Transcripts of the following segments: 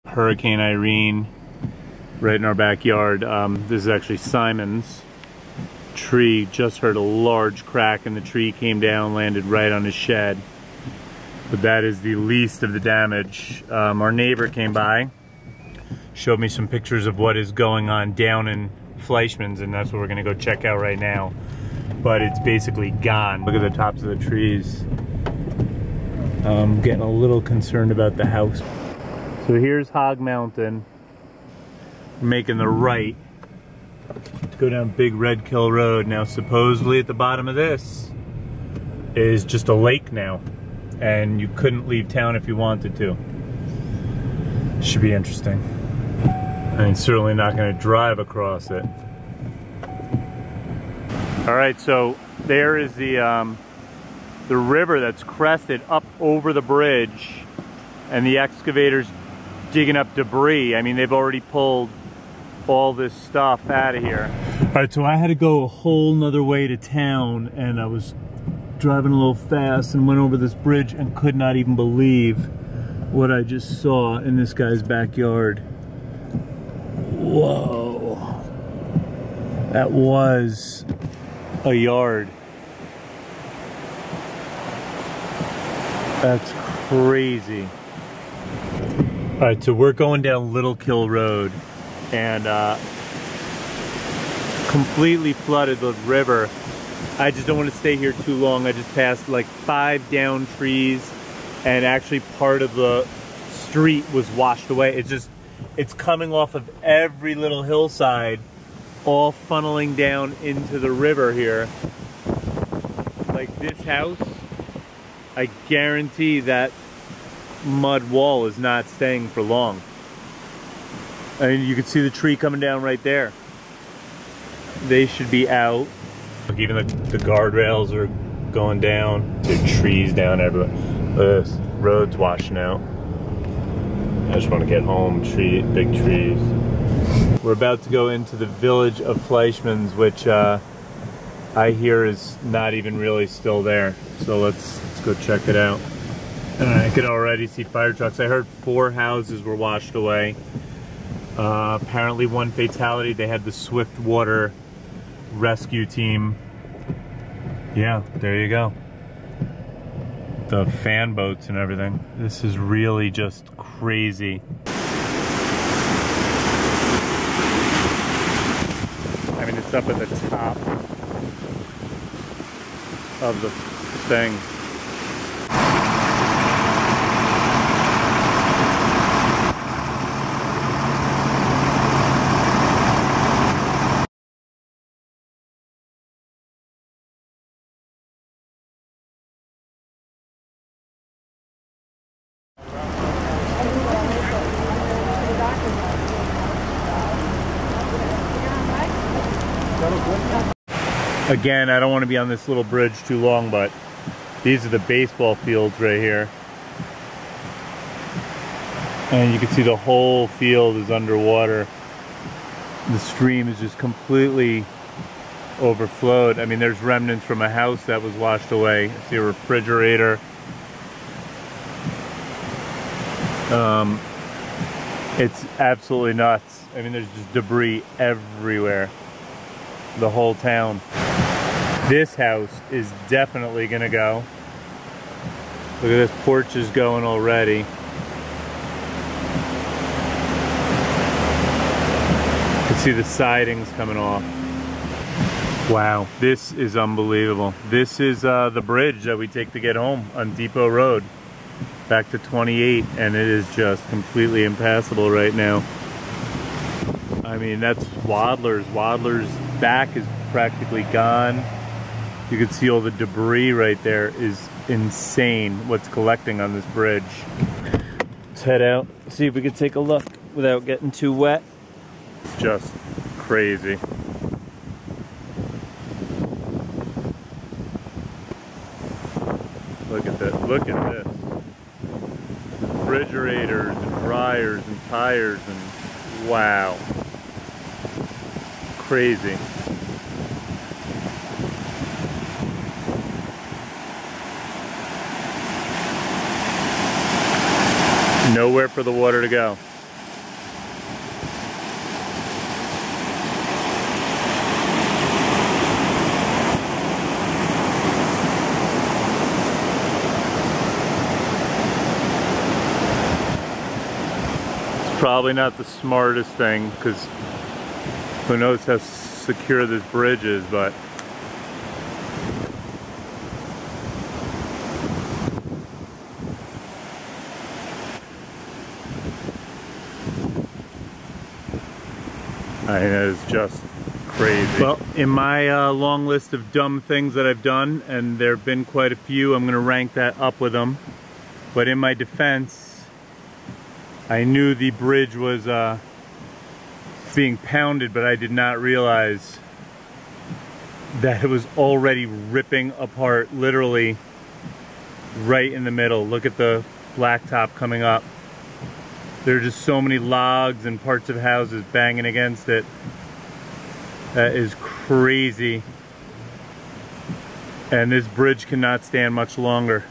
Hurricane Irene right in our backyard. This is actually Simon's tree. Just heard a large crack and the tree came down, landed right on his shed. But that is the least of the damage. Our neighbor came by, showed me some pictures of what is going on down in Fleischmann's, and that's what we're gonna go check out right now. But it's basically gone. Look at the tops of the trees. I'm getting a little concerned about the house. So here's Hog Mountain. We're making the right to go down Big Red Kill Road. Now supposedly at the bottom of this is just a lake now, and you couldn't leave town if you wanted to. Should be interesting. I mean, certainly not going to drive across it. All right, so there is the river that's crested up over the bridge, and the excavator's digging up debris. I mean, they've already pulled all this stuff out of here. All right, so I had to go a whole nother way to town, and I was driving a little fast and went over this bridge and could not even believe what I just saw in this guy's backyard. Whoa. That was a yard. That's crazy. All right, so we're going down Little Kill Road, and completely flooded the river. I just don't want to stay here too long. I just passed like 5 down trees, and actually part of the street was washed away. It's coming off of every little hillside, all funneling down into the river here. Like this house, I guarantee that mud wall is not staying for long. I mean, you can see the tree coming down right there. They should be out. Look, even the guardrails are going down. There are trees down everywhere. Look at this, road's washing out. I just want to get home. Big trees. We're about to go into the village of Fleischmann's, which I hear is not even really still there. So let's go check it out. And I could already see fire trucks. I heard 4 houses were washed away. Apparently 1 fatality. They had the swift water rescue team. Yeah, there you go. The fan boats and everything. This is really just crazy. I mean, it's up at the top of the thing. Again, I don't want to be on this little bridge too long, but these are the baseball fields right here. And you can see the whole field is underwater. The stream is just completely overflowed. I mean, there's remnants from a house that was washed away. I see a refrigerator. It's absolutely nuts. I mean, there's just debris everywhere. The whole town. This house is definitely gonna go. Look at this, porch is going already. You can see the sidings coming off. Wow, this is unbelievable. This is the bridge that we take to get home on Depot Road, back to 28, and it is just completely impassable right now. I mean, that's Wadler's. Wadler's back is practically gone. You can see all the debris right there is insane what's collecting on this bridge. Let's head out, see if we can take a look without getting too wet. It's just crazy. Look at this, look at this. Refrigerators and dryers and tires and wow. Crazy. Nowhere for the water to go. Probably not the smartest thing, because who knows how secure this bridge is, but that is just crazy. Well, in my long list of dumb things that I've done, and there have been quite a few, I'm going to rank that up with them. But in my defense, I knew the bridge was being pounded, but I did not realize that it was already ripping apart, literally right in the middle. Look at the blacktop coming up. There are just so many logs and parts of houses banging against it. That is crazy. And this bridge cannot stand much longer,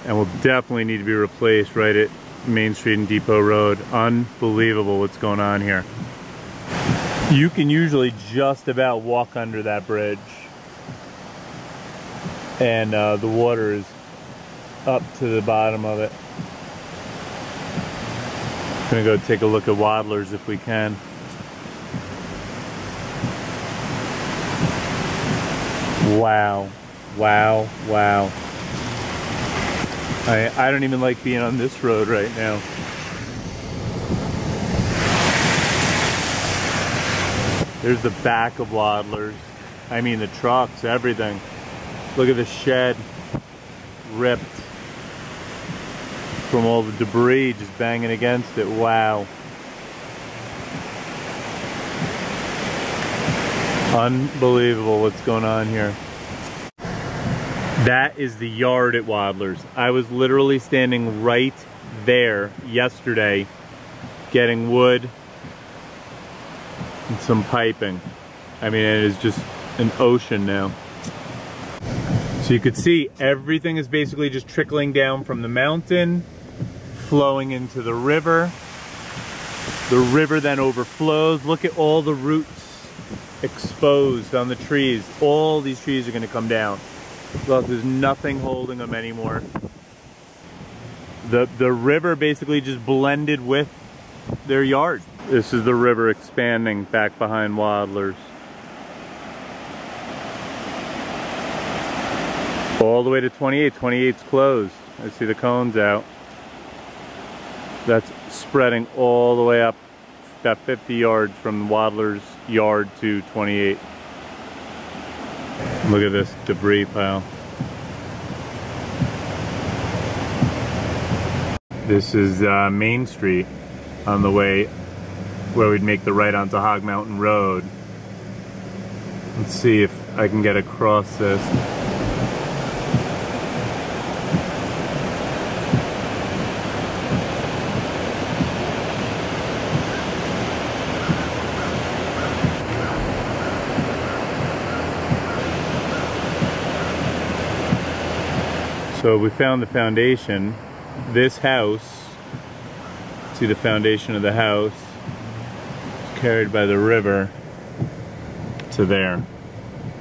and will definitely need to be replaced right at Main Street and Depot Road. Unbelievable what's going on here. You can usually just about walk under that bridge, and the water is up to the bottom of it. I'm gonna go take a look at Waddlers if we can. Wow, wow, wow. I don't even like being on this road right now. There's the back of Waddlers. I mean the trucks, everything. Look at the shed, ripped from all the debris just banging against it. Wow. Unbelievable what's going on here. That is the yard at Waddlers. I was literally standing right there yesterday getting wood and some piping. I mean, it is just an ocean now. So you could see everything is basically just trickling down from the mountain, flowing into the river. The river then overflows. Look at all the roots exposed on the trees. All these trees are going to come down. Look, there's nothing holding them anymore. The river basically just blended with their yard. This is the river expanding back behind Waddlers. All the way to 28. 28's closed. I see the cones out. That's spreading all the way up about 50 yards from Waddler's yard to 28. Look at this debris pile. This is Main Street on the way where we'd make the right onto Hog Mountain Road. Let's see if I can get across this. So we found the foundation. This house, see the foundation of the house, is carried by the river to there.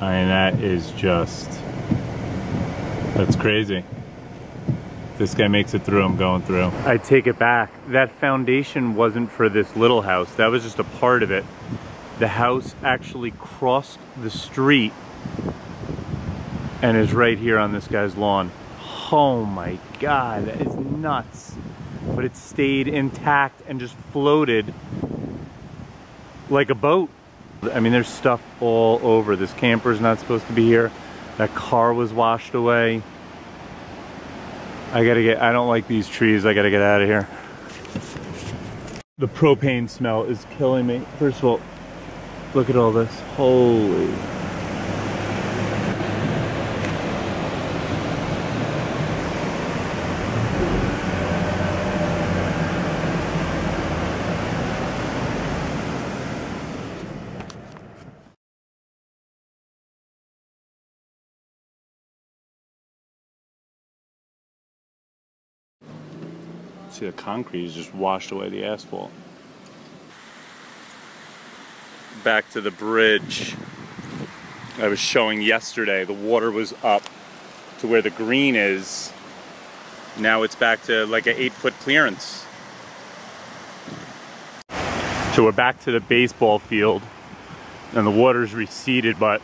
I mean, that is just, that's crazy. If this guy makes it through, I'm going through. I take it back. That foundation wasn't for this little house. That was just a part of it. The house actually crossed the street and is right here on this guy's lawn. Oh my God, that is nuts. But it stayed intact and just floated like a boat. I mean, there's stuff all over. This camper's not supposed to be here. That car was washed away. I don't like these trees. I gotta get out of here. The propane smell is killing me. First of all, look at all this. Holy. See, the concrete has just washed away the asphalt. Back to the bridge I was showing yesterday. The water was up to where the green is. Now it's back to like an 8-foot clearance. So we're back to the baseball field, and the water's receded, but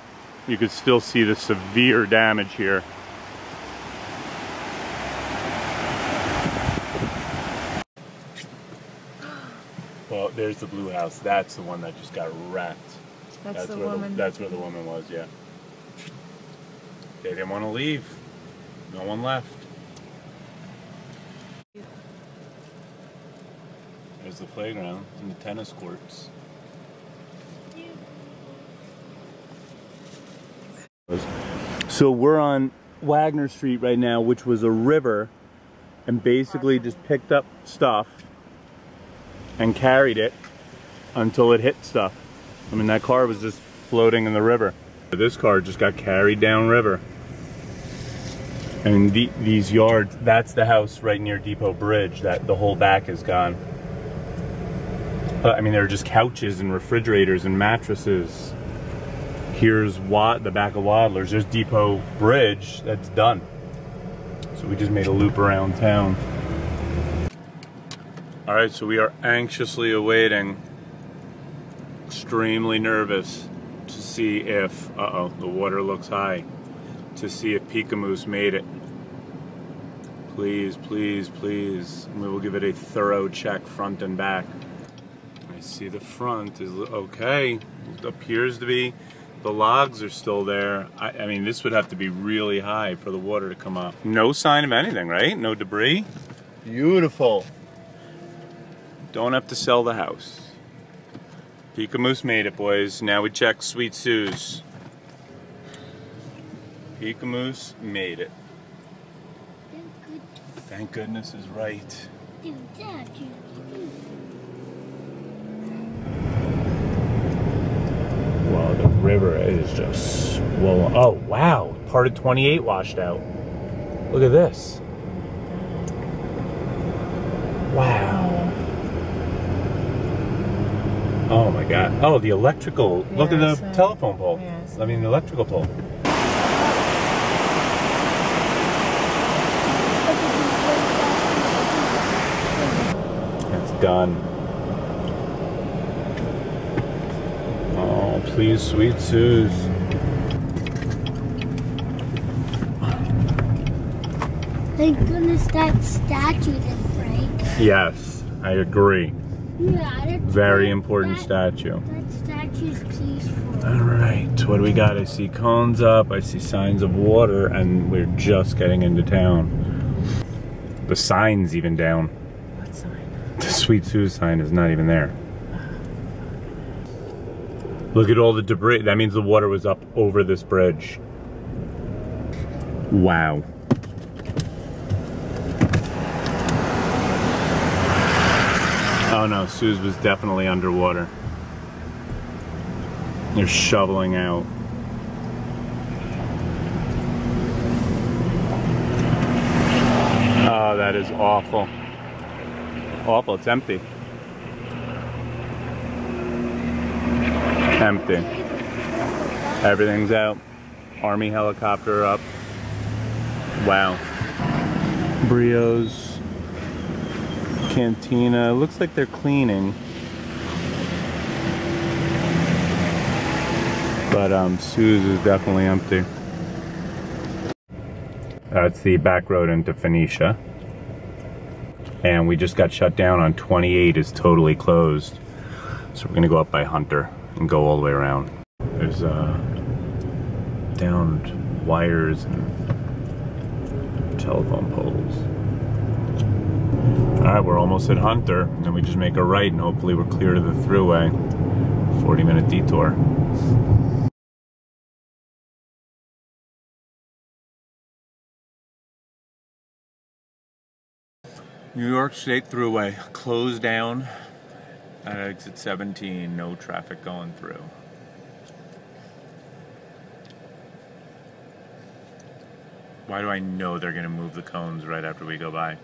you can still see the severe damage here. Well, there's the blue house. That's the one that just got wrecked. That's the woman. That's where the woman was, yeah. They didn't want to leave. No one left. There's the playground and the tennis courts. So we're on Wagner Street right now, which was a river, and basically just picked up stuff and carried it until it hit stuff. I mean, that car was just floating in the river. This car just got carried down river. And these yards, that's the house right near Depot Bridge, that the whole back is gone. I mean, there are just couches and refrigerators and mattresses. Here's the back of Waddler's. There's Depot Bridge, that's done. So we just made a loop around town. All right, so we are anxiously awaiting, extremely nervous to see if, the water looks high, to see if Peekamoose made it. Please, please, please. We will give it a thorough check front and back. I see the front is okay. It appears to be. The logs are still there. I mean, this would have to be really high for the water to come up. No sign of anything, right? No debris. Beautiful. Don't have to sell the house. Peekamoose made it, boys. Now we check Sweet Sue's. Peekamoose made it. Thank goodness is right. Wow, the river is just swollen. Oh, wow. Part of 28 washed out. Look at this. Wow. Oh my God. Oh, the electrical. Look at the telephone pole. Yes. I mean, the electrical pole. It's done. Oh, please, Sweet Sue's. Thank goodness that statue didn't break. Yes, I agree. Yeah, very important statue. That statue's peaceful. All right, what do we got? I see cones up, I see signs of water, and we're just getting into town. The sign's even down. What sign? The Sweet Sue's sign is not even there. Look at all the debris. That means the water was up over this bridge. Wow. Oh no, Sue's was definitely underwater. They're shoveling out. Oh, that is awful. Awful, it's empty. Empty. Everything's out. Army helicopter up. Wow. Brio's Cantina. Looks like they're cleaning. But Sue's is definitely empty. That's the back road into Phoenicia. And we just got shut down on 28 is totally closed. So we're gonna go up by Hunter and go all the way around. There's downed wires and telephone poles. All right, we're almost at Hunter, and then we just make a right and hopefully we're clear to the thruway. 40-minute detour. New York State Thruway closed down at exit 17, no traffic going through. Why do I know they're gonna move the cones right after we go by?